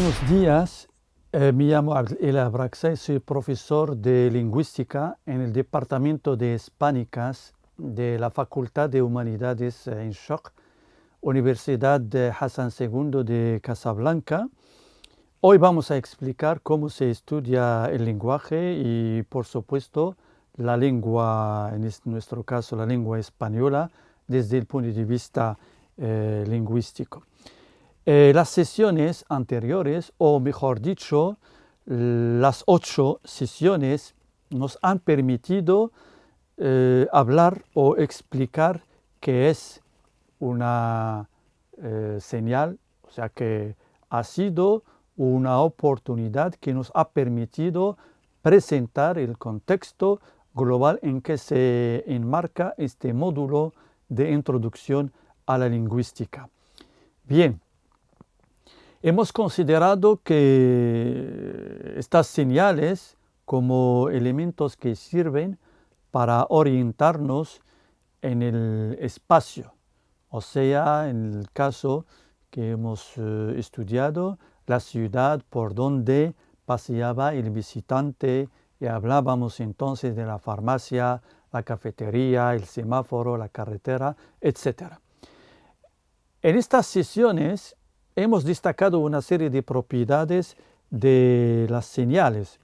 Buenos días, me llamo El Abraxay, soy profesor de lingüística en el Departamento de Hispánicas de la Facultad de Humanidades en Shoq, Universidad de Hassan II de Casablanca. Hoy vamos a explicar cómo se estudia el lenguaje y, por supuesto, la lengua, en nuestro caso, la lengua española, desde el punto de vista lingüístico. Las sesiones anteriores, o mejor dicho, las 8 sesiones nos han permitido hablar o explicar qué es una señal, o sea que ha sido una oportunidad que nos ha permitido presentar el contexto global en que se enmarca este módulo de introducción a la lingüística. Bien. Hemos considerado que estas señales como elementos que sirven para orientarnos en el espacio, o sea, en el caso que hemos estudiado, la ciudad por donde paseaba el visitante y hablábamos entonces de la farmacia, la cafetería, el semáforo, la carretera, etc. En estas sesiones hemos destacado una serie de propiedades de las señales.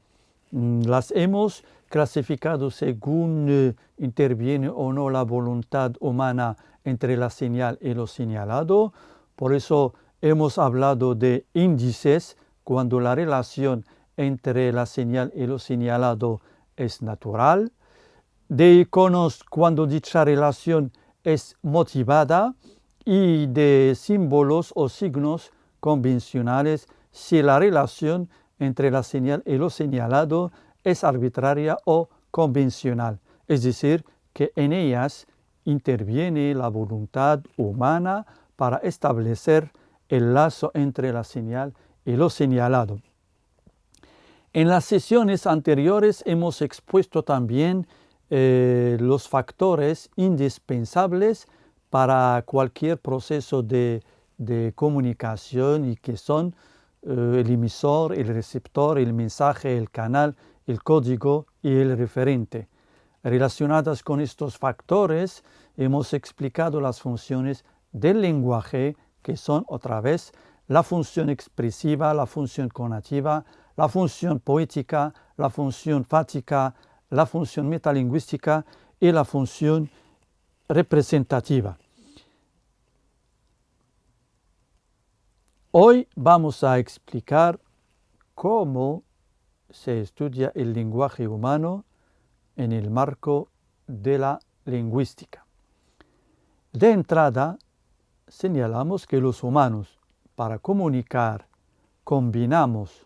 Las hemos clasificado según interviene o no la voluntad humana entre la señal y lo señalado. Por eso hemos hablado de índices cuando la relación entre la señal y lo señalado es natural, de iconos cuando dicha relación es motivada, y de símbolos o signos convencionales si la relación entre la señal y lo señalado es arbitraria o convencional, es decir, que en ellas interviene la voluntad humana para establecer el lazo entre la señal y lo señalado. En las sesiones anteriores hemos expuesto también los factores indispensables para cualquier proceso de comunicación y que son el emisor, el receptor, el mensaje, el canal, el código y el referente. Relacionadas con estos factores, hemos explicado las funciones del lenguaje, que son otra vez la función expresiva, la función conativa, la función poética, la función fática, la función metalingüística y la función representativa. Hoy vamos a explicar cómo se estudia el lenguaje humano en el marco de la lingüística. De entrada, señalamos que los humanos, para comunicar, combinamos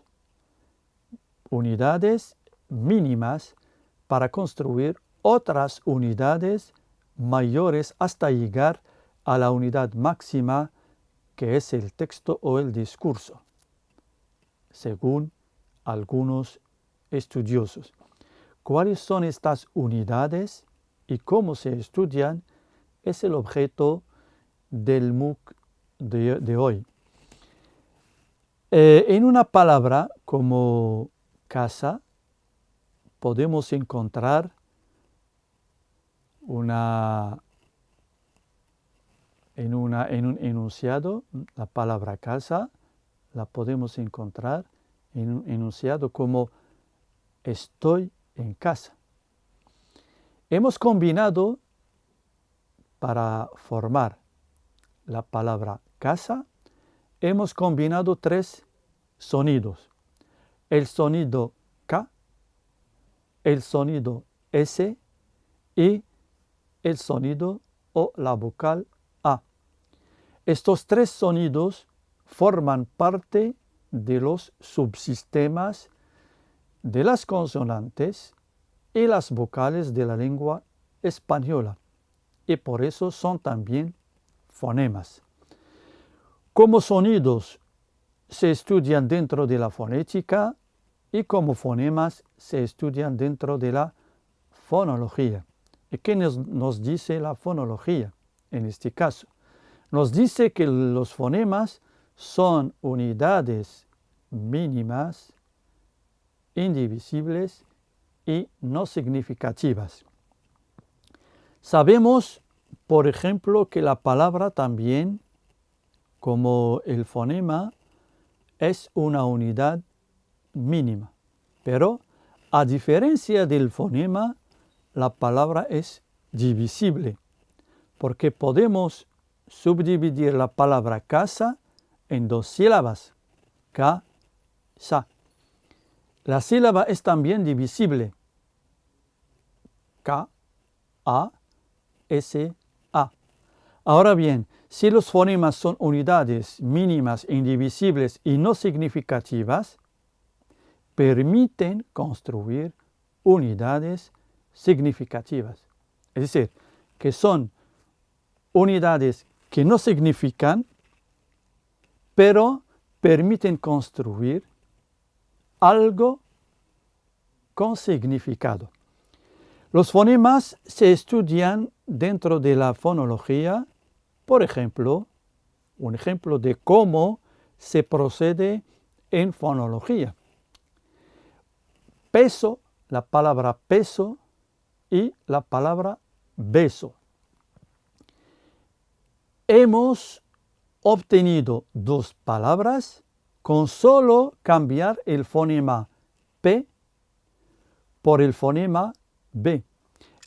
unidades mínimas para construir otras unidades mayores hasta llegar a la unidad máxima que es el texto o el discurso, según algunos estudiosos. ¿Cuáles son estas unidades y cómo se estudian? Es el objeto del MOOC de hoy. En una palabra como casa podemos encontrar en un enunciado, la palabra casa, la podemos encontrar en un enunciado como estoy en casa. Hemos combinado para formar la palabra casa, hemos combinado 3 sonidos. El sonido K, el sonido S y el sonido o la vocal A. Estos 3 sonidos forman parte de los subsistemas de las consonantes y las vocales de la lengua española y por eso son también fonemas. Como sonidos se estudian dentro de la fonética y como fonemas se estudian dentro de la fonología. ¿Y qué nos dice la fonología en este caso? Nos dice que los fonemas son unidades mínimas, indivisibles y no significativas. Sabemos, por ejemplo, que la palabra también, como el fonema, es una unidad mínima. Pero, a diferencia del fonema, la palabra es divisible, porque podemos subdividir la palabra casa en dos sílabas, ka-sa. La sílaba es también divisible, ka-a-s-a. Ahora bien, si los fonemas son unidades mínimas, indivisibles y no significativas, permiten construir unidades significativas. Es decir, que son unidades que no significan, pero permiten construir algo con significado. Los fonemas se estudian dentro de la fonología, por ejemplo, un ejemplo de cómo se procede en fonología. Peso, la palabra peso y la palabra beso. Hemos obtenido dos palabras con solo cambiar el fonema P por el fonema B.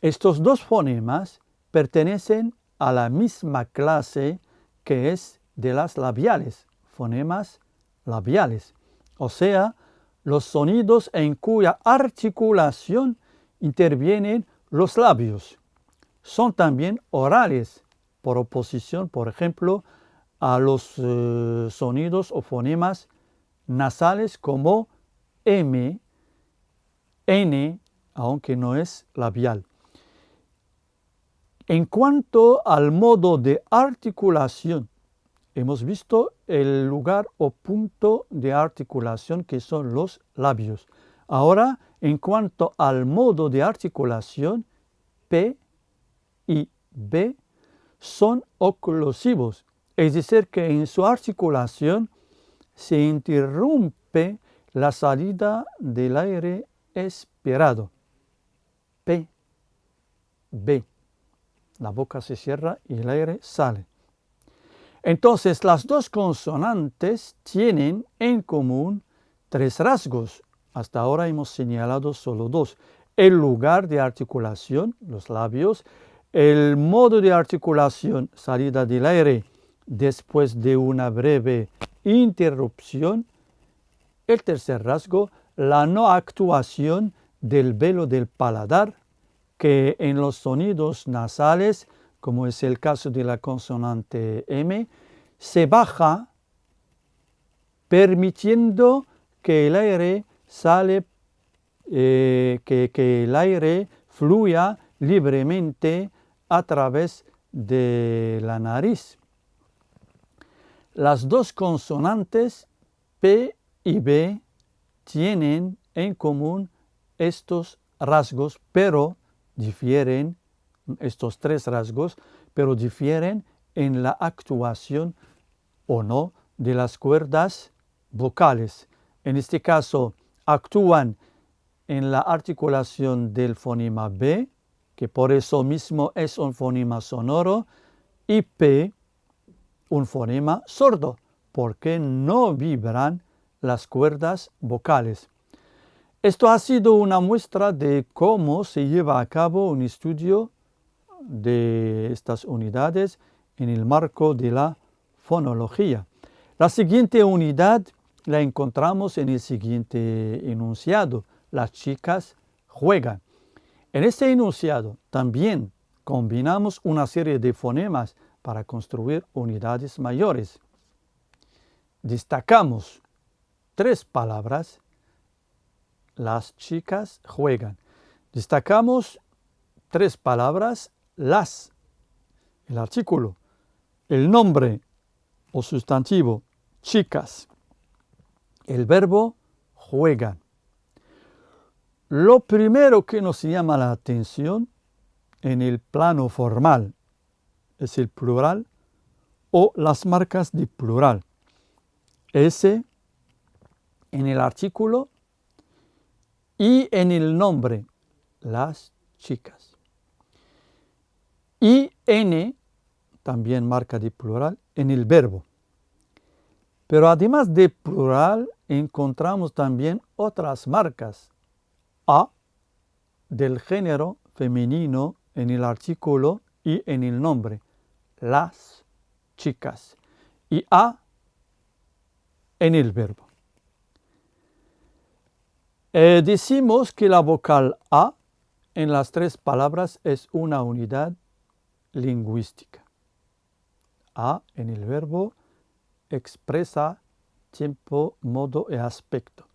Estos dos fonemas pertenecen a la misma clase que es de las labiales, fonemas labiales, o sea, los sonidos en cuya articulación intervienen los labios. Son también orales, por oposición, por ejemplo, a los sonidos o fonemas nasales como M, N, aunque no es labial. En cuanto al modo de articulación, hemos visto el lugar o punto de articulación que son los labios. Ahora, en cuanto al modo de articulación, P y B son oclusivos, es decir, que en su articulación se interrumpe la salida del aire expirado. P, B. La boca se cierra y el aire sale. Entonces, las dos consonantes tienen en común tres rasgos. Hasta ahora hemos señalado solo dos. El lugar de articulación, los labios, el modo de articulación, salida del aire después de una breve interrupción. El tercer rasgo, la no actuación del velo del paladar, que en los sonidos nasales, como es el caso de la consonante M, se baja permitiendo que el aire que el aire fluya libremente a través de la nariz. Las dos consonantes P y B tienen en común estos rasgos, pero difieren, estos tres rasgos, pero difieren en la actuación o no de las cuerdas vocales. En este caso, actúan en la articulación del fonema B, que por eso mismo es un fonema sonoro, y P, un fonema sordo, porque no vibran las cuerdas vocales. Esto ha sido una muestra de cómo se lleva a cabo un estudio de estas unidades en el marco de la fonología. La siguiente unidad la encontramos en el siguiente enunciado. Las chicas juegan. En este enunciado también combinamos una serie de fonemas para construir unidades mayores. Destacamos tres palabras. Las chicas juegan. Destacamos tres palabras. Las, el artículo, el nombre o sustantivo, chicas, el verbo juegan. Lo primero que nos llama la atención en el plano formal es el plural o las marcas de plural. S, en el artículo y en el nombre, las chicas. Y N, también marca de plural, en el verbo. Pero además de plural, encontramos también otras marcas. A, del género femenino en el artículo y en el nombre, las chicas. Y A, en el verbo. Decimos que la vocal A en las tres palabras es una unidad lingüística. A en el verbo expresa tiempo, modo y aspecto.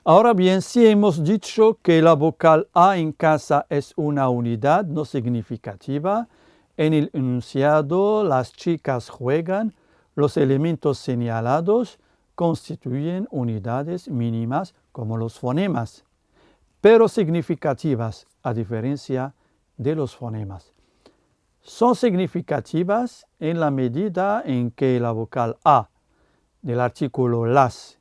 Ahora bien, si hemos dicho que la vocal A en casa es una unidad no significativa, en el enunciado las chicas juegan, los elementos señalados constituyen unidades mínimas como los fonemas, pero significativas a diferencia de los fonemas. Son significativas en la medida en que la vocal A del artículo las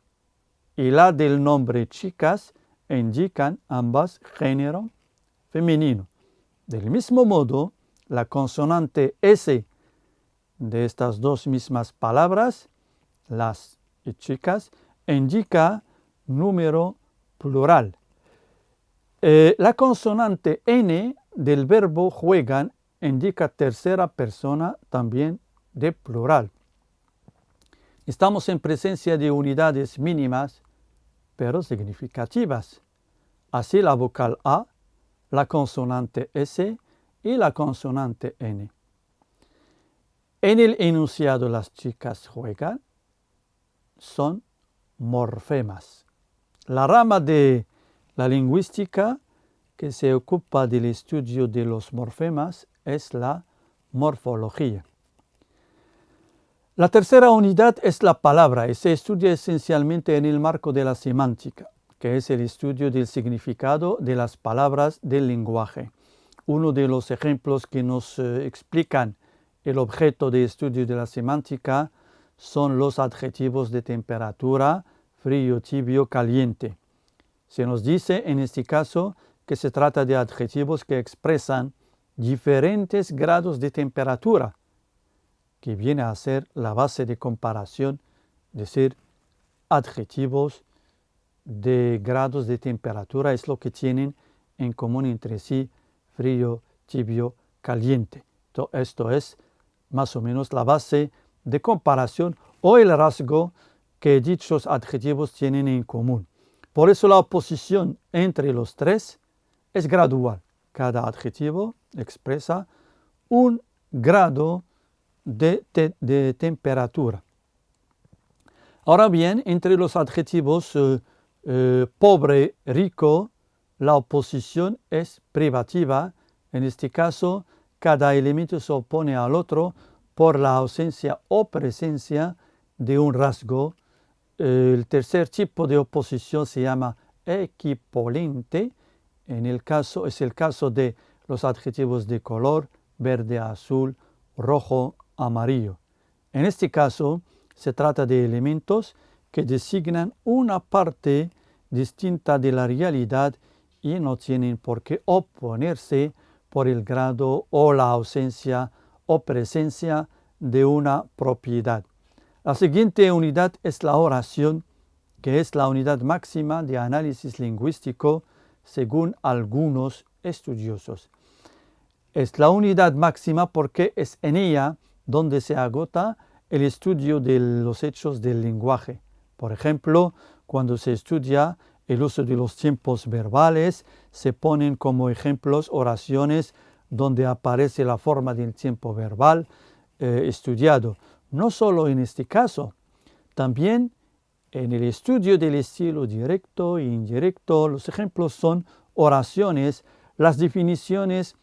y la del nombre chicas indican ambas género femenino. Del mismo modo, la consonante S de estas dos mismas palabras, las y chicas, indica número plural. La consonante N del verbo juegan indica tercera persona también de plural. Estamos en presencia de unidades mínimas, pero significativas. Así la vocal A, la consonante S y la consonante N. En el enunciado las chicas juegan son morfemas. La rama de la lingüística que se ocupa del estudio de los morfemas es la morfología. La tercera unidad es la palabra y se estudia esencialmente en el marco de la semántica, que es el estudio del significado de las palabras del lenguaje. Uno de los ejemplos que nos explican el objeto de estudio de la semántica son los adjetivos de temperatura, frío, tibio, caliente. Se nos dice en este caso que se trata de adjetivos que expresan diferentes grados de temperatura, que viene a ser la base de comparación, es decir, adjetivos de grados de temperatura es lo que tienen en común entre sí frío, tibio, caliente. Esto es más o menos la base de comparación o el rasgo que dichos adjetivos tienen en común. Por eso la oposición entre los tres es gradual. Cada adjetivo expresa un grado de temperatura. Ahora bien, entre los adjetivos pobre, rico, la oposición es privativa. En este caso, cada elemento se opone al otro por la ausencia o presencia de un rasgo. El tercer tipo de oposición se llama equipolente. Es el caso de los adjetivos de color, verde, azul, rojo, amarillo. En este caso, se trata de elementos que designan una parte distinta de la realidad y no tienen por qué oponerse por el grado o la ausencia o presencia de una propiedad. La siguiente unidad es la oración, que es la unidad máxima de análisis lingüístico según algunos estudiosos. Es la unidad máxima porque es en ella donde se agota el estudio de los hechos del lenguaje. Por ejemplo, cuando se estudia el uso de los tiempos verbales, se ponen como ejemplos oraciones donde aparece la forma del tiempo verbal estudiado. No solo en este caso, también en el estudio del estilo directo e indirecto, los ejemplos son oraciones. Las definiciones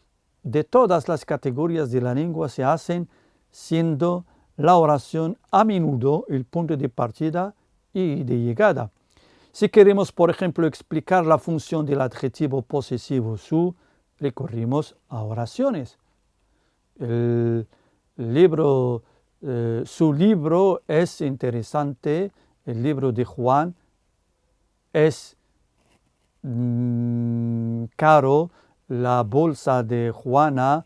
de todas las categorías de la lengua se hacen siendo la oración a menudo el punto de partida y de llegada. Si queremos, por ejemplo, explicar la función del adjetivo posesivo su, recurrimos a oraciones. Su libro es interesante, el libro de Juan, es caro la bolsa de Juana,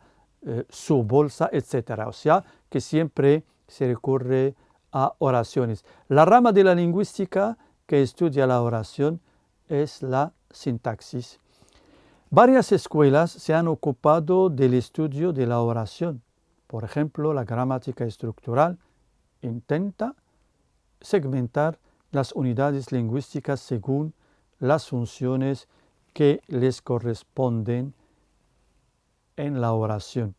su bolsa, etc. O sea, que siempre se recurre a oraciones. La rama de la lingüística que estudia la oración es la sintaxis. Varias escuelas se han ocupado del estudio de la oración. Por ejemplo, la gramática estructural intenta segmentar las unidades lingüísticas según las funciones que les corresponden en la oración.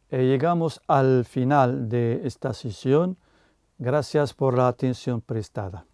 Llegamos al final de esta sesión. Gracias por la atención prestada.